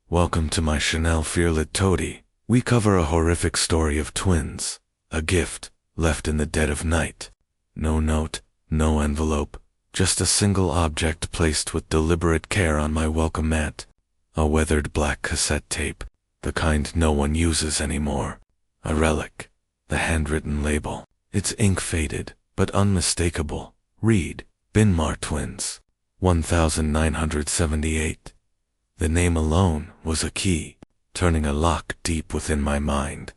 Welcome to my Chanel Fearlit Toady. We cover a horrific story of twins, a gift left in the dead of night. No note, no envelope, just a single object placed with deliberate care on my welcome mat. A weathered black cassette tape, the kind no one uses anymore. A relic, the handwritten label. Its ink faded, but unmistakable. Read, Binmar Twins, 1978. The name alone was a key, turning a lock deep within my mind.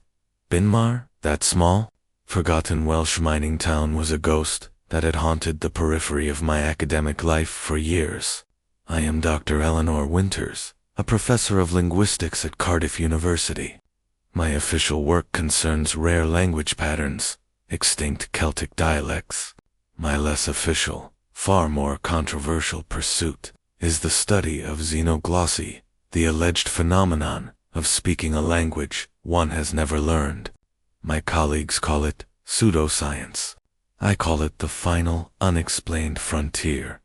Binmar, that small, forgotten Welsh mining town, was a ghost that had haunted the periphery of my academic life for years. I am Dr. Eleanor Winters, a professor of linguistics at Cardiff University. My official work concerns rare language patterns, extinct Celtic dialects. My less official, far more controversial pursuit is the study of xenoglossy, the alleged phenomenon of speaking a language one has never learned. My colleagues call it pseudoscience. I call it the final, unexplained frontier.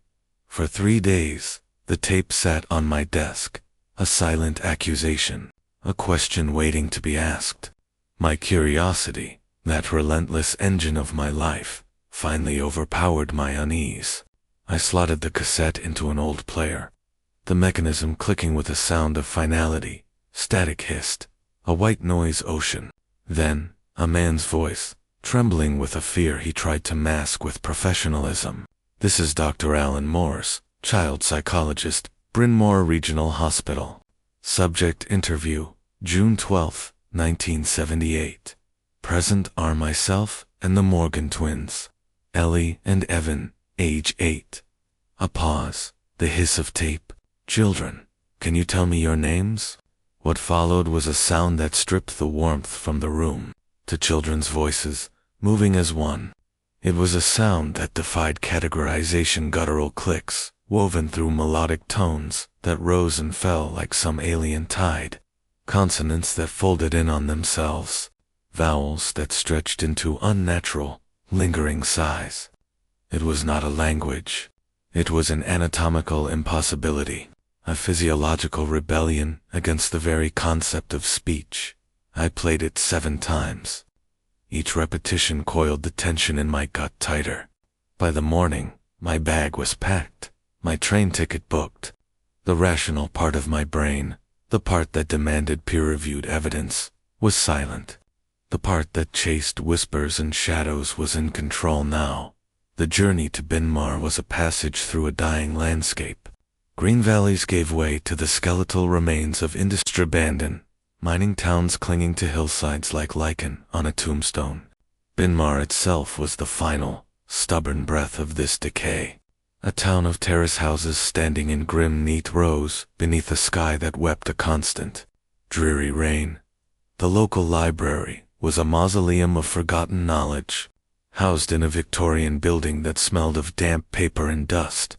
For 3 days, the tape sat on my desk, a silent accusation, a question waiting to be asked. My curiosity, that relentless engine of my life, finally overpowered my unease. I slotted the cassette into an old player, the mechanism clicking with a sound of finality. Static hissed, a white noise ocean. Then, a man's voice, trembling with a fear he tried to mask with professionalism. "This is Dr. Alan Morse, child psychologist, Binmar Regional Hospital. Subject interview, June 12, 1978. Present are myself and the Morgan twins, Ellie and Evan, age 8. A pause, the hiss of tape. "Children, can you tell me your names?" What followed was a sound that stripped the warmth from the room. To children's voices, moving as one. It was a sound that defied categorization. Guttural clicks, woven through melodic tones that rose and fell like some alien tide. Consonants that folded in on themselves. Vowels that stretched into unnatural, lingering sighs. It was not a language. It was an anatomical impossibility, a physiological rebellion against the very concept of speech. I played it 7 times. Each repetition coiled the tension in my gut tighter. By the morning, my bag was packed, my train ticket booked. The rational part of my brain, the part that demanded peer-reviewed evidence, was silent. The part that chased whispers and shadows was in control now. The journey to Binmar was a passage through a dying landscape. Green valleys gave way to the skeletal remains of industry, abandon, mining towns clinging to hillsides like lichen on a tombstone. Binmar itself was the final, stubborn breath of this decay. A town of terrace houses standing in grim, neat rows beneath a sky that wept a constant, dreary rain. The local library was a mausoleum of forgotten knowledge, housed in a Victorian building that smelled of damp paper and dust.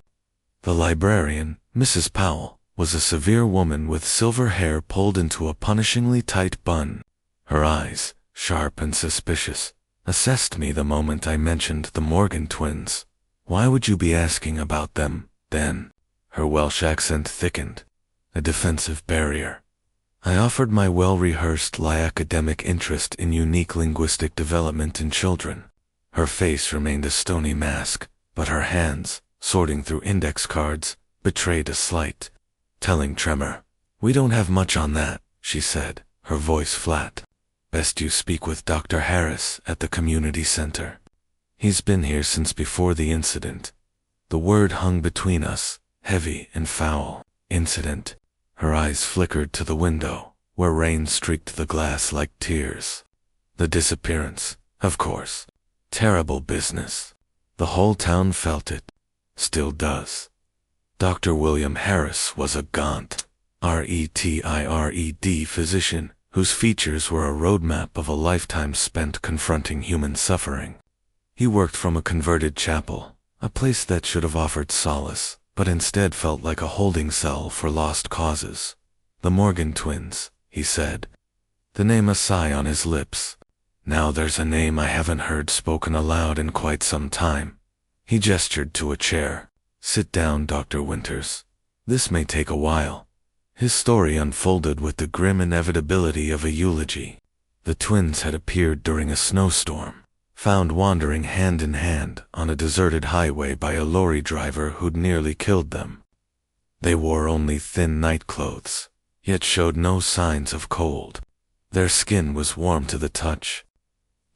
The librarian, Mrs. Powell, was a severe woman with silver hair pulled into a punishingly tight bun. Her eyes, sharp and suspicious, assessed me the moment I mentioned the Morgan twins. "Why would you be asking about them, then?" Her Welsh accent thickened, a defensive barrier. I offered my well-rehearsed academic interest in unique linguistic development in children. Her face remained a stony mask, but her hands, sorting through index cards, betrayed a slight, telling tremor. "We don't have much on that," she said, her voice flat. "Best you speak with Dr. Harris at the community center. He's been here since before the incident." The word hung between us, heavy and foul. Incident. Her eyes flickered to the window, where rain streaked the glass like tears. The disappearance, of course. Terrible business. The whole town felt it. Still does. Dr. William Harris was a gaunt, retired physician whose features were a roadmap of a lifetime spent confronting human suffering. He worked from a converted chapel, a place that should have offered solace, but instead felt like a holding cell for lost causes. "The Morgan twins," he said, the name a sigh on his lips. "Now there's a name I haven't heard spoken aloud in quite some time." He gestured to a chair. "Sit down, Dr. Winters. This may take a while." His story unfolded with the grim inevitability of a eulogy. The twins had appeared during a snowstorm, found wandering hand in hand on a deserted highway by a lorry driver who'd nearly killed them. They wore only thin nightclothes, yet showed no signs of cold. Their skin was warm to the touch.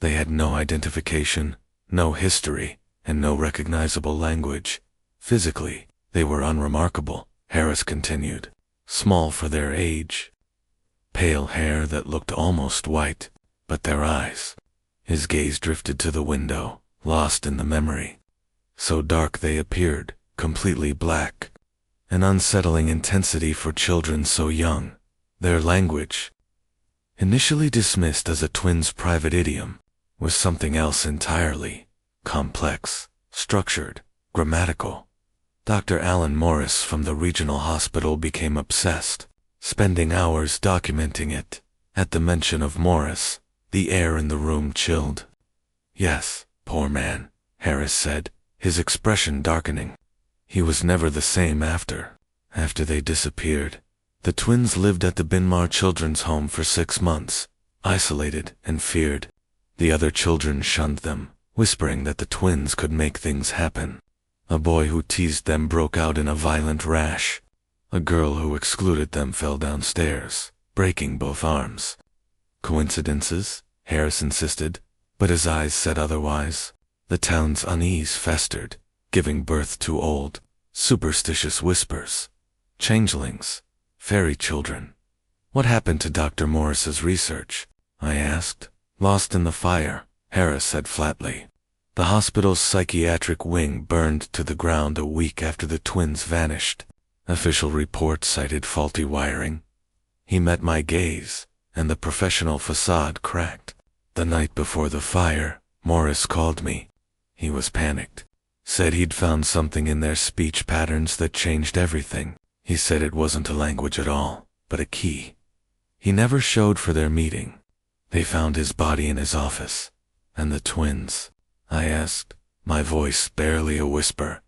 They had no identification, no history, and no recognizable language. Physically, they were unremarkable, Harris continued. Small for their age. Pale hair that looked almost white, but their eyes. His gaze drifted to the window, lost in the memory. So dark they appeared, completely black. An unsettling intensity for children so young. Their language, initially dismissed as a twins' private idiom, was something else entirely. Complex, structured, grammatical. Dr. Alan Morris from the regional hospital became obsessed, spending hours documenting it. At the mention of Morris, the air in the room chilled. Yes, poor man, Harris said, his expression darkening. He was never the same after they disappeared. The twins lived at the Binmar Children's Home for 6 months, isolated and feared. The other children shunned them, whispering that the twins could make things happen. A boy who teased them broke out in a violent rash. A girl who excluded them fell downstairs, breaking both arms. Coincidences? Harris insisted, but his eyes said otherwise. The town's unease festered, giving birth to old, superstitious whispers. Changelings. Fairy children. What happened to Dr. Morris's research? I asked. Lost in the fire, Harris said flatly. The hospital's psychiatric wing burned to the ground a week after the twins vanished. Official reports cited faulty wiring. He met my gaze, and the professional facade cracked. The night before the fire, Morris called me. He was panicked. Said he'd found something in their speech patterns that changed everything. He said it wasn't a language at all, but a key. He never showed for their meeting. They found his body in his office. And the twins? I asked, my voice barely a whisper.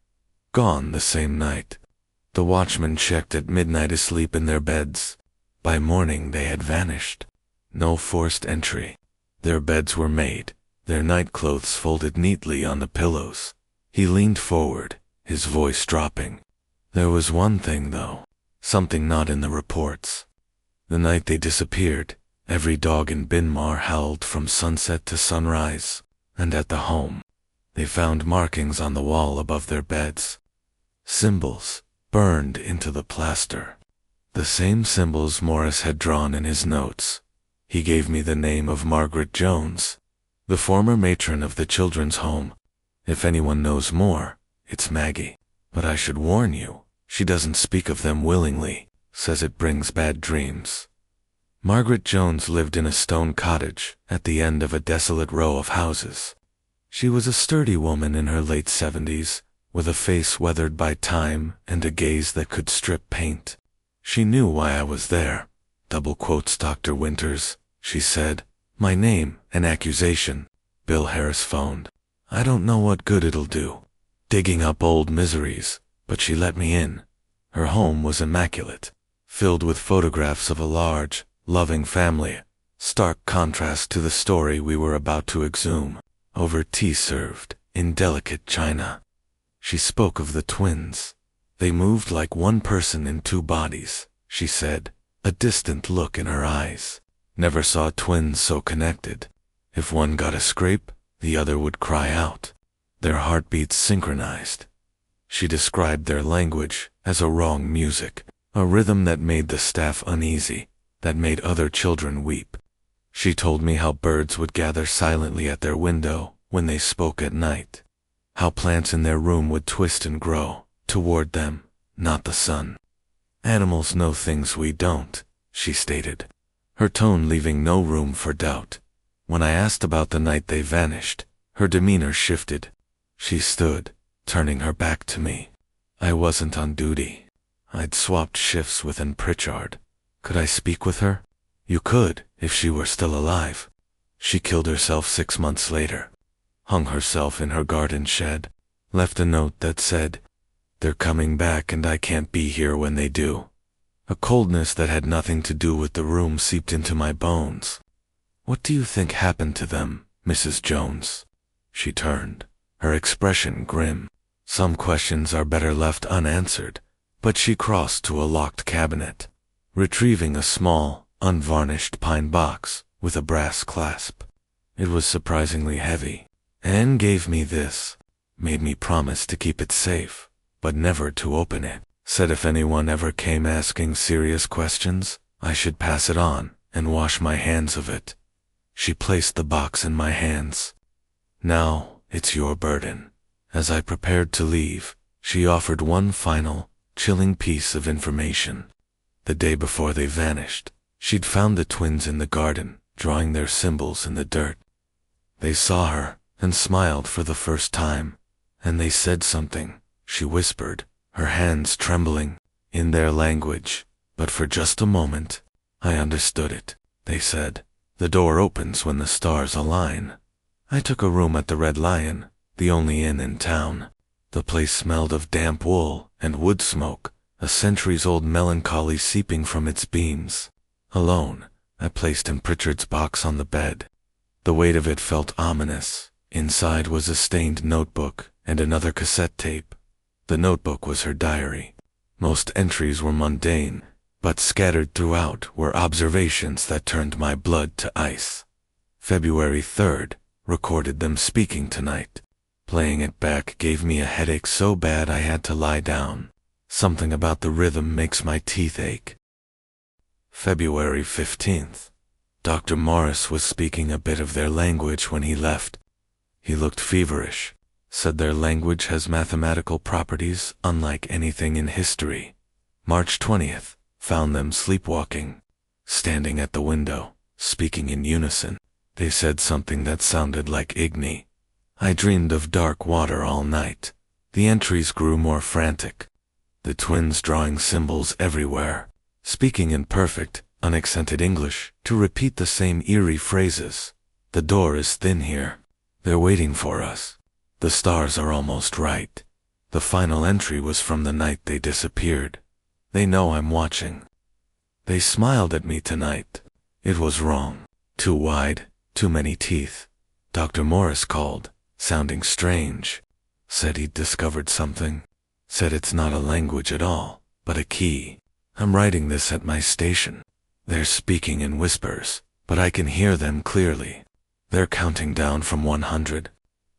Gone the same night. The watchman checked at midnight asleep in their beds. By morning they had vanished. No forced entry. Their beds were made, their nightclothes folded neatly on the pillows. He leaned forward, his voice dropping. There was one thing though, something not in the reports. The night they disappeared, every dog in Binmar howled from sunset to sunrise. And at the home, they found markings on the wall above their beds. Symbols, burned into the plaster. The same symbols Morris had drawn in his notes. He gave me the name of Margaret Jones, the former matron of the children's home. If anyone knows more, it's Maggie. But I should warn you, she doesn't speak of them willingly, says it brings bad dreams. Margaret Jones lived in a stone cottage at the end of a desolate row of houses. She was a sturdy woman in her late 70s, with a face weathered by time and a gaze that could strip paint. She knew why I was there. Double quotes Dr. Winters, she said. My name, an accusation. Bill Harris phoned. I don't know what good it'll do. Digging up old miseries, but she let me in. Her home was immaculate, filled with photographs of a large, loving family, stark contrast to the story we were about to exhume, over tea served in delicate china. She spoke of the twins. They moved like one person in 2 bodies, she said, a distant look in her eyes. Never saw twins so connected. If one got a scrape, the other would cry out. Their heartbeats synchronized. She described their language as a wrong music, a rhythm that made the staff uneasy, that made other children weep. She told me how birds would gather silently at their window when they spoke at night, how plants in their room would twist and grow, toward them, not the sun. Animals know things we don't, she stated, her tone leaving no room for doubt. When I asked about the night they vanished, her demeanor shifted. She stood, turning her back to me. I wasn't on duty. I'd swapped shifts with Ann Pritchard. Could I speak with her? You could, if she were still alive. She killed herself 6 months later. Hung herself in her garden shed. Left a note that said, "They're coming back and I can't be here when they do." A coldness that had nothing to do with the room seeped into my bones. "What do you think happened to them, Mrs. Jones?" She turned, her expression grim. Some questions are better left unanswered, but she crossed to a locked cabinet, retrieving a small, unvarnished pine box with a brass clasp. It was surprisingly heavy. "Anne gave me this, made me promise to keep it safe, but never to open it. Said if anyone ever came asking serious questions, I should pass it on and wash my hands of it." She placed the box in my hands. "Now, it's your burden." As I prepared to leave, she offered one final, chilling piece of information. The day before they vanished, she'd found the twins in the garden, drawing their symbols in the dirt. They saw her and smiled for the first time, and they said something, she whispered, her hands trembling, in their language, but for just a moment, I understood it. They said, "The door opens when the stars align." I took a room at the Red Lion, the only inn in town. The place smelled of damp wool and wood smoke, a centuries-old melancholy seeping from its beams. Alone, I placed in Pritchard's box on the bed. The weight of it felt ominous. Inside was a stained notebook and another cassette tape. The notebook was her diary. Most entries were mundane, but scattered throughout were observations that turned my blood to ice. February 3rd, recorded them speaking tonight. Playing it back gave me a headache so bad I had to lie down. Something about the rhythm makes my teeth ache. February 15th. Dr. Morris was speaking a bit of their language when he left. He looked feverish, said their language has mathematical properties unlike anything in history. March 20th, found them sleepwalking, standing at the window, speaking in unison. They said something that sounded like Igni. I dreamed of dark water all night. The entries grew more frantic. The twins drawing symbols everywhere, speaking in perfect, unaccented English, to repeat the same eerie phrases. "The door is thin here. They're waiting for us. The stars are almost right." The final entry was from the night they disappeared. "They know I'm watching. They smiled at me tonight. It was wrong. Too wide, too many teeth." Dr. Morris called, sounding strange. Said he'd discovered something. Said it's not a language at all, but a key. I'm writing this at my station. They're speaking in whispers, but I can hear them clearly. They're counting down from 100.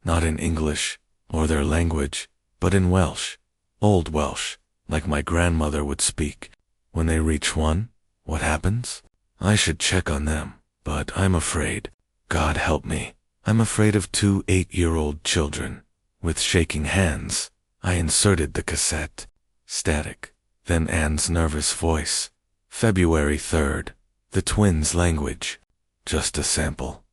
Not in English, or their language, but in Welsh. Old Welsh, like my grandmother would speak. When they reach 1, what happens? I should check on them, but I'm afraid. God help me. I'm afraid of 2 8-year-old children. With shaking hands, I inserted the cassette. Static. Then Anne's nervous voice. February 3rd. The twins' language. Just a sample.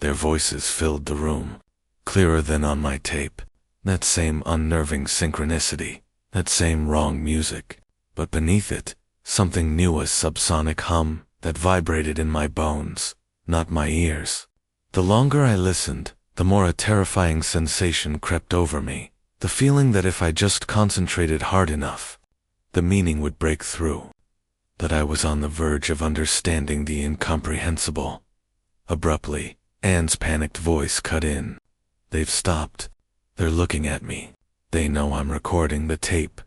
Their voices filled the room. Clearer than on my tape. That same unnerving synchronicity. That same wrong music. But beneath it, something new, a subsonic hum that vibrated in my bones, not my ears. The longer I listened, the more a terrifying sensation crept over me. The feeling that if I just concentrated hard enough, the meaning would break through. That I was on the verge of understanding the incomprehensible. Abruptly, Anne's panicked voice cut in. They've stopped. They're looking at me. They know I'm recording the tape.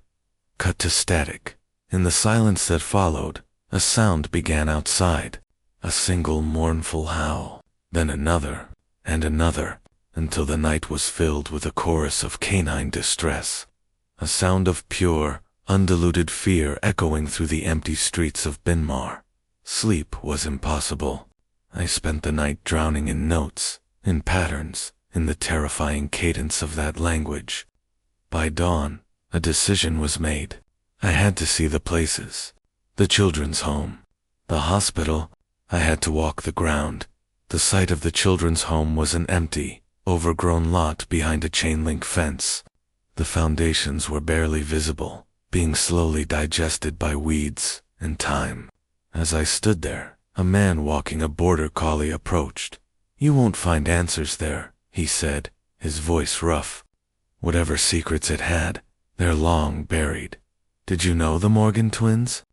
Cut to static. In the silence that followed, a sound began outside. A single mournful howl. Then another, and another, until the night was filled with a chorus of canine distress. A sound of pure, undiluted fear echoing through the empty streets of Binmar. Sleep was impossible. I spent the night drowning in notes, in patterns, in the terrifying cadence of that language. By dawn, a decision was made. I had to see the places. The children's home. The hospital. I had to walk the ground. The site of the children's home was an empty, overgrown lot behind a chain-link fence. The foundations were barely visible, being slowly digested by weeds and time. As I stood there, a man walking a border collie approached. "You won't find answers there," he said, his voice rough. "Whatever secrets it had, they're long buried. Did you know the Morgan twins?"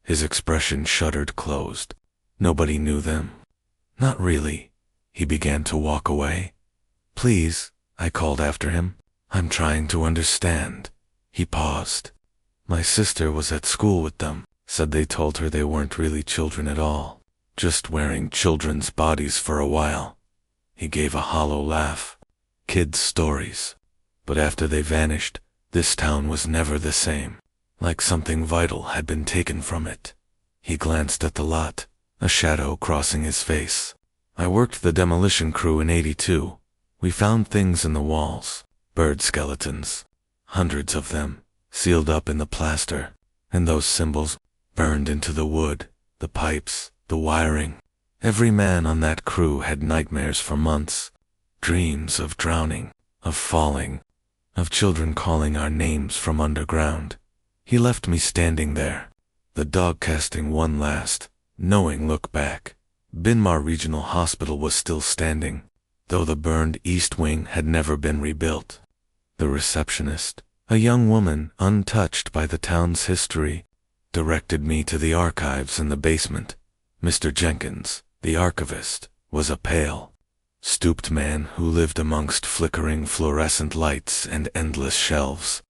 His expression shuttered closed. Nobody knew them. Not really. He began to walk away. Please, I called after him. I'm trying to understand. He paused. My sister was at school with them, said they told her they weren't really children at all, just wearing children's bodies for a while. He gave a hollow laugh. Kids' stories. But after they vanished, this town was never the same, like something vital had been taken from it. He glanced at the lot, a shadow crossing his face. I worked the demolition crew in '82. We found things in the walls, bird skeletons, hundreds of them, sealed up in the plaster, and those symbols burned into the wood, the pipes, the wiring. Every man on that crew had nightmares for months, dreams of drowning, of falling, of children calling our names from underground. He left me standing there, the dog casting one last, knowing look back. Binmar Regional Hospital was still standing, though the burned East Wing had never been rebuilt. The receptionist, a young woman untouched by the town's history, directed me to the archives in the basement. Mr. Jenkins, the archivist, was a pale, stooped man who lived amongst flickering fluorescent lights and endless shelves.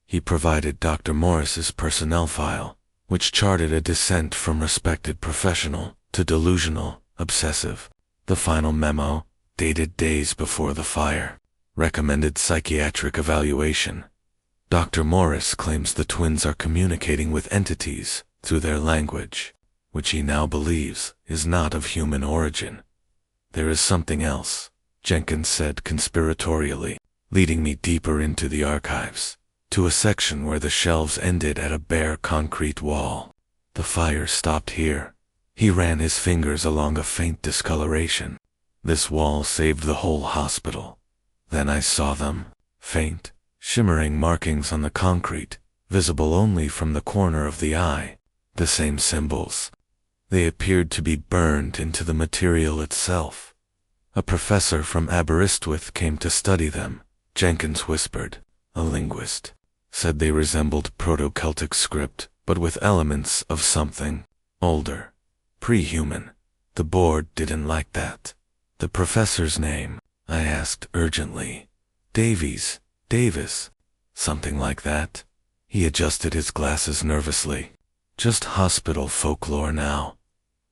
He provided Dr. Morris's personnel file, which charted a descent from respected professional to delusional, obsessive. The final memo, dated days before the fire, recommended psychiatric evaluation. Dr. Morris claims the twins are communicating with entities through their language, which he now believes is not of human origin. There is something else, Jenkins said conspiratorially, leading me deeper into the archives, to a section where the shelves ended at a bare concrete wall. The fire stopped here. He ran his fingers along a faint discoloration. This wall saved the whole hospital. Then I saw them, faint, shimmering markings on the concrete, visible only from the corner of the eye, the same symbols. They appeared to be burned into the material itself. A professor from Aberystwyth came to study them, Jenkins whispered. A linguist said they resembled Proto-Celtic script, but with elements of something older, pre-human. The board didn't like that. The professor's name, I asked urgently. Davis, something like that. He adjusted his glasses nervously. Just hospital folklore now.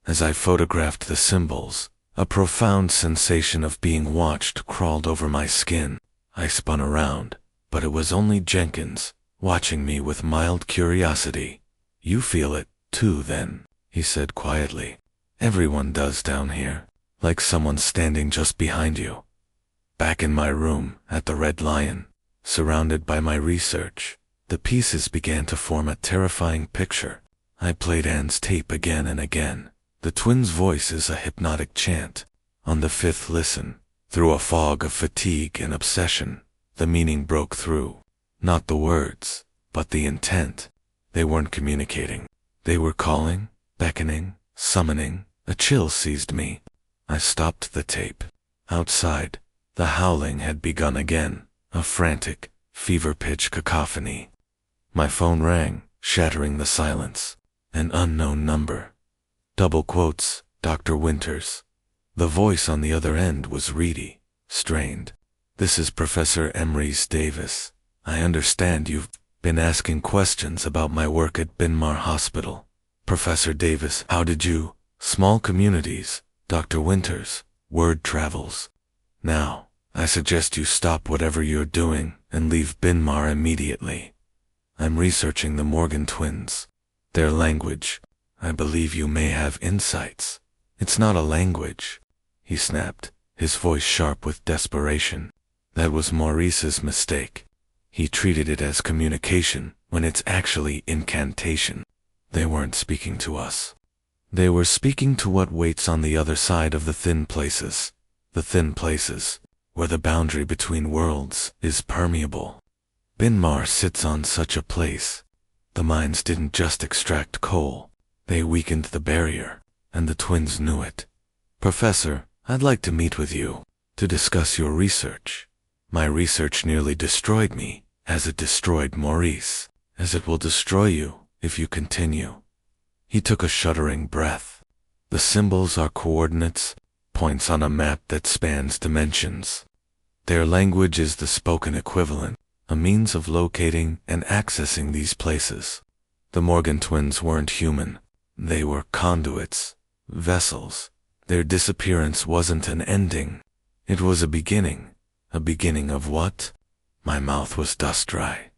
As I photographed the symbols, a profound sensation of being watched crawled over my skin. I spun around, but it was only Jenkins, watching me with mild curiosity. You feel it, too, then, he said quietly. Everyone does down here, like someone standing just behind you. Back in my room, at the Red Lion, surrounded by my research, the pieces began to form a terrifying picture. I played Anne's tape again and again. The twins' voice is a hypnotic chant. On the fifth listen, through a fog of fatigue and obsession, the meaning broke through. Not the words, but the intent. They weren't communicating. They were calling, beckoning, summoning. A chill seized me. I stopped the tape. Outside, the howling had begun again, a frantic, fever-pitch cacophony. My phone rang, shattering the silence. An unknown number. Double quotes, Dr. Winters. The voice on the other end was reedy, strained. This is Professor Emrys Davis. I understand you've been asking questions about my work at Binmar Hospital. Professor Davis, how did you? Small communities, Dr. Winters, word travels. Now, I suggest you stop whatever you're doing and leave Binmar immediately. I'm researching the Morgan twins. Their language. I believe you may have insights. It's not a language, he snapped, his voice sharp with desperation. That was Maurice's mistake. He treated it as communication when it's actually incantation. They weren't speaking to us. They were speaking to what waits on the other side of the thin places. The thin places, where the boundary between worlds is permeable. Binmar sits on such a place. The mines didn't just extract coal. They weakened the barrier, and the twins knew it. Professor, I'd like to meet with you, to discuss your research. My research nearly destroyed me, as it destroyed Maurice, as it will destroy you if you continue. He took a shuddering breath. The symbols are coordinates, points on a map that spans dimensions. Their language is the spoken equivalent, a means of locating and accessing these places. The Morgan twins weren't human. They were conduits, vessels. Their disappearance wasn't an ending. It was a beginning. A beginning of what? My mouth was dust dry.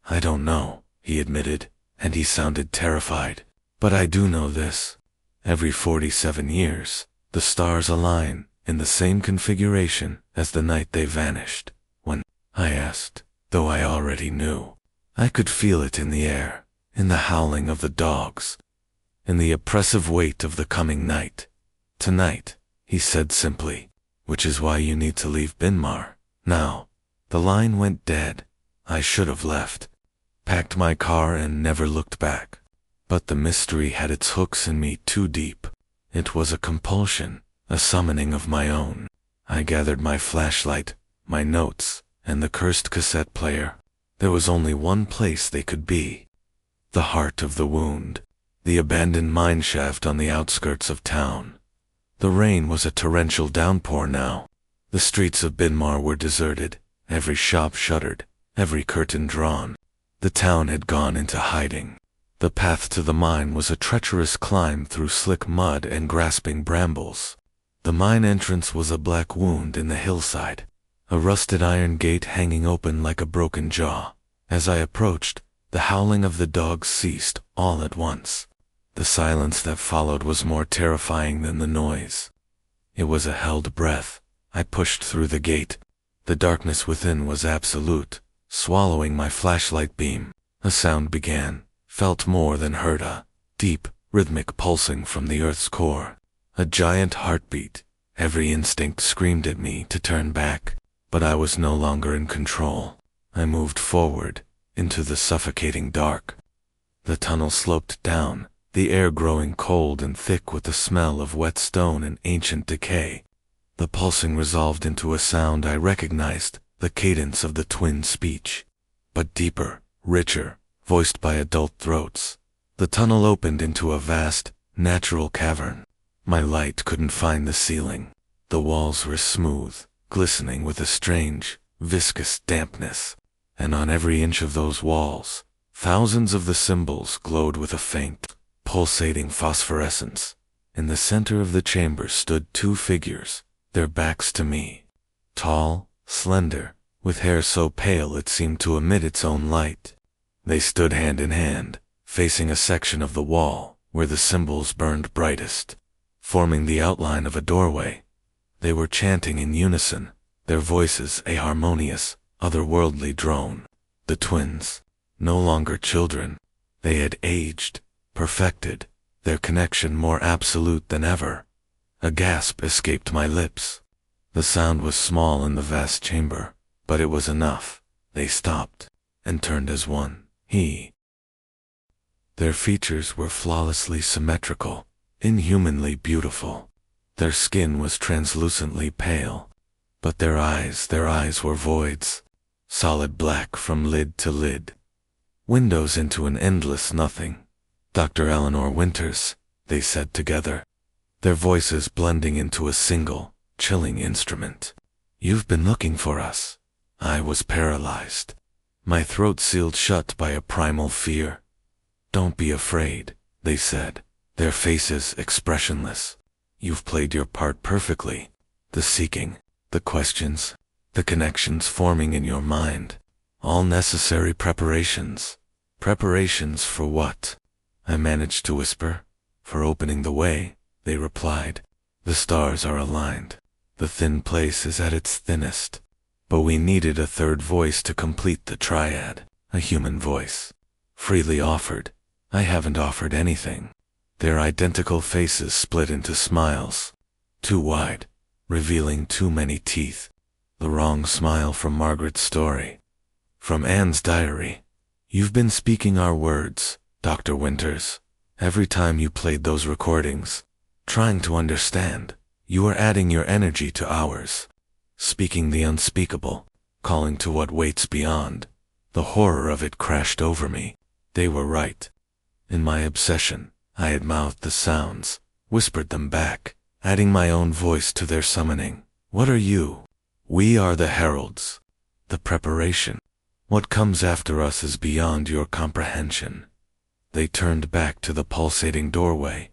I don't know, he admitted, and he sounded terrified. But I do know this. Every 47 years, the stars align in the same configuration as the night they vanished. When? I asked, though I already knew. I could feel it in the air, in the howling of the dogs, in the oppressive weight of the coming night. Tonight, he said simply, which is why you need to leave Binmar. Now, the line went dead. I should have left, packed my car and never looked back. But the mystery had its hooks in me too deep. It was a compulsion, a summoning of my own. I gathered my flashlight, my notes, and the cursed cassette player. There was only one place they could be. The heart of the wound, the abandoned mine shaft on the outskirts of town. The rain was a torrential downpour now. The streets of Binmar were deserted, every shop shuttered, every curtain drawn. The town had gone into hiding. The path to the mine was a treacherous climb through slick mud and grasping brambles. The mine entrance was a black wound in the hillside, a rusted iron gate hanging open like a broken jaw. As I approached, the howling of the dogs ceased all at once. The silence that followed was more terrifying than the noise. It was a held breath. I pushed through the gate. The darkness within was absolute, swallowing my flashlight beam. A sound began, felt more than heard, a deep, rhythmic pulsing from the earth's core. A giant heartbeat. Every instinct screamed at me to turn back, but I was no longer in control. I moved forward, into the suffocating dark. The tunnel sloped down, the air growing cold and thick with the smell of wet stone and ancient decay. The pulsing resolved into a sound I recognized, the cadence of the twin speech. But deeper, richer, voiced by adult throats. The tunnel opened into a vast, natural cavern. My light couldn't find the ceiling. The walls were smooth, glistening with a strange, viscous dampness. And on every inch of those walls, thousands of the symbols glowed with a faint, pulsating phosphorescence. In the center of the chamber stood two figures, their backs to me. Tall, slender, with hair so pale it seemed to emit its own light. They stood hand in hand, facing a section of the wall where the symbols burned brightest, forming the outline of a doorway. They were chanting in unison, their voices a harmonious, otherworldly drone. The twins, no longer children, they had aged, perfected, their connection more absolute than ever. A gasp escaped my lips. The sound was small in the vast chamber, but it was enough. They stopped, and turned as one. Their features were flawlessly symmetrical, inhumanly beautiful. Their skin was translucently pale, but their eyes were voids, solid black from lid to lid. Windows into an endless nothing. Dr. Eleanor Winters, they said together, their voices blending into a single, chilling instrument. You've been looking for us. I was paralyzed, my throat sealed shut by a primal fear. Don't be afraid, they said, their faces expressionless. You've played your part perfectly. The seeking, the questions, the connections forming in your mind. All necessary preparations. Preparations for what? I managed to whisper. For opening the way, they replied. The stars are aligned. The thin place is at its thinnest. But we needed a third voice to complete the triad. A human voice. Freely offered. I haven't offered anything. Their identical faces split into smiles. Too wide, revealing too many teeth. The wrong smile from Margaret's story. From Anne's diary. You've been speaking our words, Dr. Winters. Every time you played those recordings, trying to understand, you were adding your energy to ours. Speaking the unspeakable, calling to what waits beyond. The horror of it crashed over me. They were right. In my obsession, I had mouthed the sounds, whispered them back, adding my own voice to their summoning. What are you? We are the heralds. The preparation. What comes after us is beyond your comprehension. They turned back to the pulsating doorway.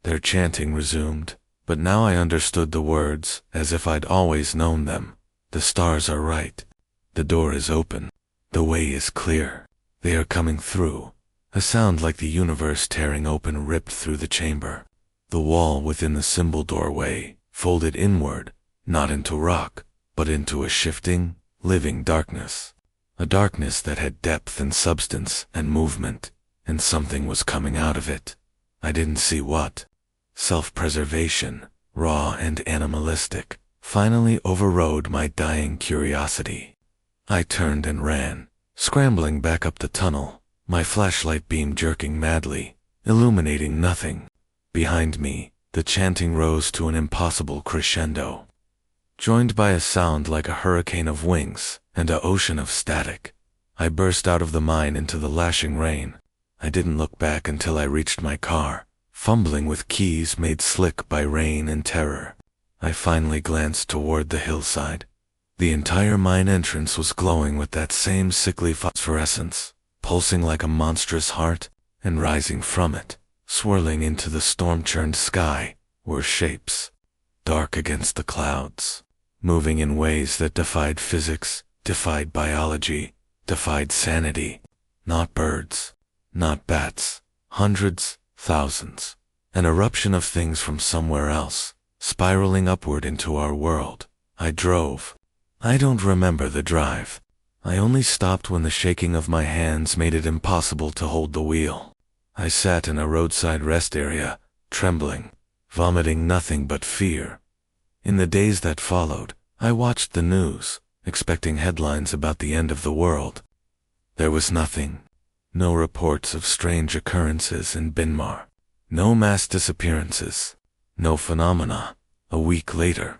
Their chanting resumed, but now I understood the words, as if I'd always known them. The stars are right. The door is open. The way is clear. They are coming through. A sound like the universe tearing open ripped through the chamber. The wall within the symbol doorway folded inward, not into rock, but into a shifting, living darkness. A darkness that had depth and substance and movement, and something was coming out of it. I didn't see what. Self-preservation, raw and animalistic, finally overrode my dying curiosity. I turned and ran, scrambling back up the tunnel, my flashlight beam jerking madly, illuminating nothing. Behind me, the chanting rose to an impossible crescendo, joined by a sound like a hurricane of wings and an ocean of static. I burst out of the mine into the lashing rain. I didn't look back until I reached my car, fumbling with keys made slick by rain and terror. I finally glanced toward the hillside. The entire mine entrance was glowing with that same sickly phosphorescence, pulsing like a monstrous heart, and rising from it, swirling into the storm-churned sky, were shapes, dark against the clouds, moving in ways that defied physics, defied biology, defied sanity. Not birds, not bats, hundreds, thousands. An eruption of things from somewhere else, spiraling upward into our world. I drove. I don't remember the drive. I only stopped when the shaking of my hands made it impossible to hold the wheel. I sat in a roadside rest area, trembling, vomiting nothing but fear. In the days that followed, I watched the news, expecting headlines about the end of the world. There was nothing. No reports of strange occurrences in Binmar. No mass disappearances. No phenomena. A week later,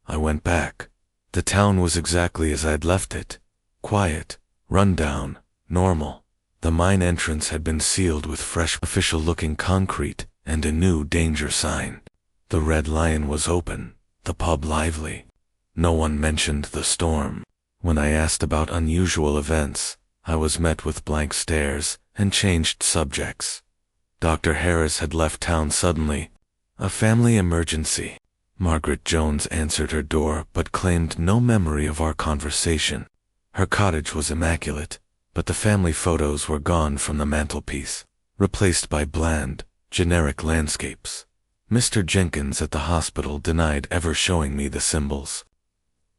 I went back. The town was exactly as I'd left it. Quiet, run down, normal. The mine entrance had been sealed with fresh official-looking concrete and a new danger sign. The Red Lion was open, the pub lively. No one mentioned the storm. When I asked about unusual events, I was met with blank stares and changed subjects. Dr. Harris had left town suddenly. A family emergency. Margaret Jones answered her door but claimed no memory of our conversation. Her cottage was immaculate, but the family photos were gone from the mantelpiece, replaced by bland, generic landscapes. Mr. Jenkins at the hospital denied ever showing me the symbols.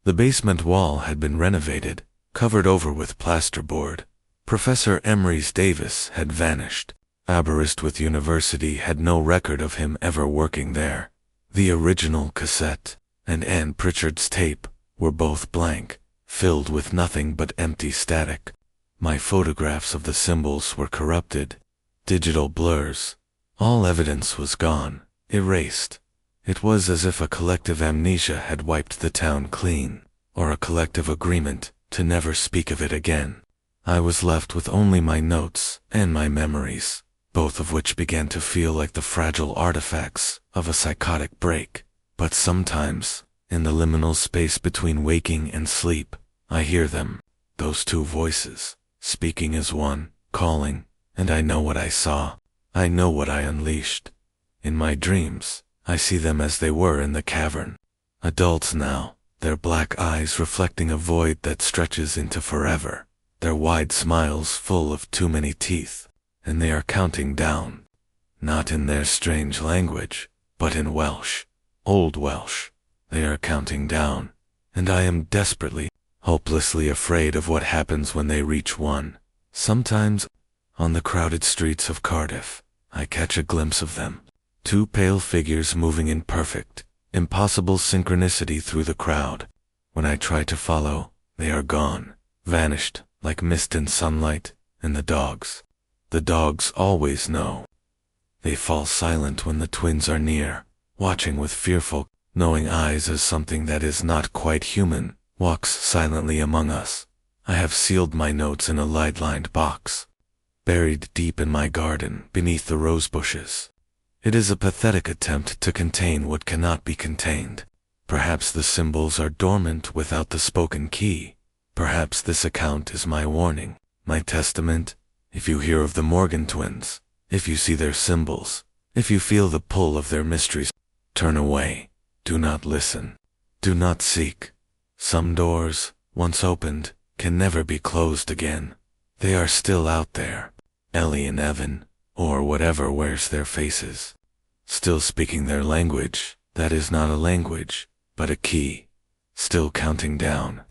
The basement wall had been renovated, covered over with plasterboard. Professor Emery's Davis had vanished. Aberystwyth University had no record of him ever working there. The original cassette and Ann Pritchard's tape were both blank, filled with nothing but empty static. My photographs of the symbols were corrupted, digital blurs. All evidence was gone, erased. It was as if a collective amnesia had wiped the town clean, or a collective agreement to never speak of it again. I was left with only my notes and my memories, both of which began to feel like the fragile artifacts of a psychotic break. But sometimes, in the liminal space between waking and sleep, I hear them, those two voices, speaking as one, calling, and I know what I saw. I know what I unleashed. In my dreams, I see them as they were in the cavern. Adults now, their black eyes reflecting a void that stretches into forever, their wide smiles full of too many teeth, and they are counting down. Not in their strange language, but in Welsh, Old Welsh. They are counting down, and I am desperately, hopelessly afraid of what happens when they reach one. Sometimes, on the crowded streets of Cardiff, I catch a glimpse of them. Two pale figures moving in perfect, impossible synchronicity through the crowd. When I try to follow, they are gone, vanished, like mist in sunlight, and the dogs always know. They fall silent when the twins are near, watching with fearful, knowing eyes as something that is not quite human, walks silently among us. I have sealed my notes in a lead-lined box, buried deep in my garden beneath the rose bushes. It is a pathetic attempt to contain what cannot be contained. Perhaps the symbols are dormant without the spoken key. Perhaps this account is my warning, my testament. If you hear of the Morgan twins, if you see their symbols, if you feel the pull of their mysteries, turn away. Do not listen. Do not seek. Some doors, once opened, can never be closed again. They are still out there. Ellie and Evan, or whatever wears their faces, still speaking their language that is not a language, but a key, still counting down.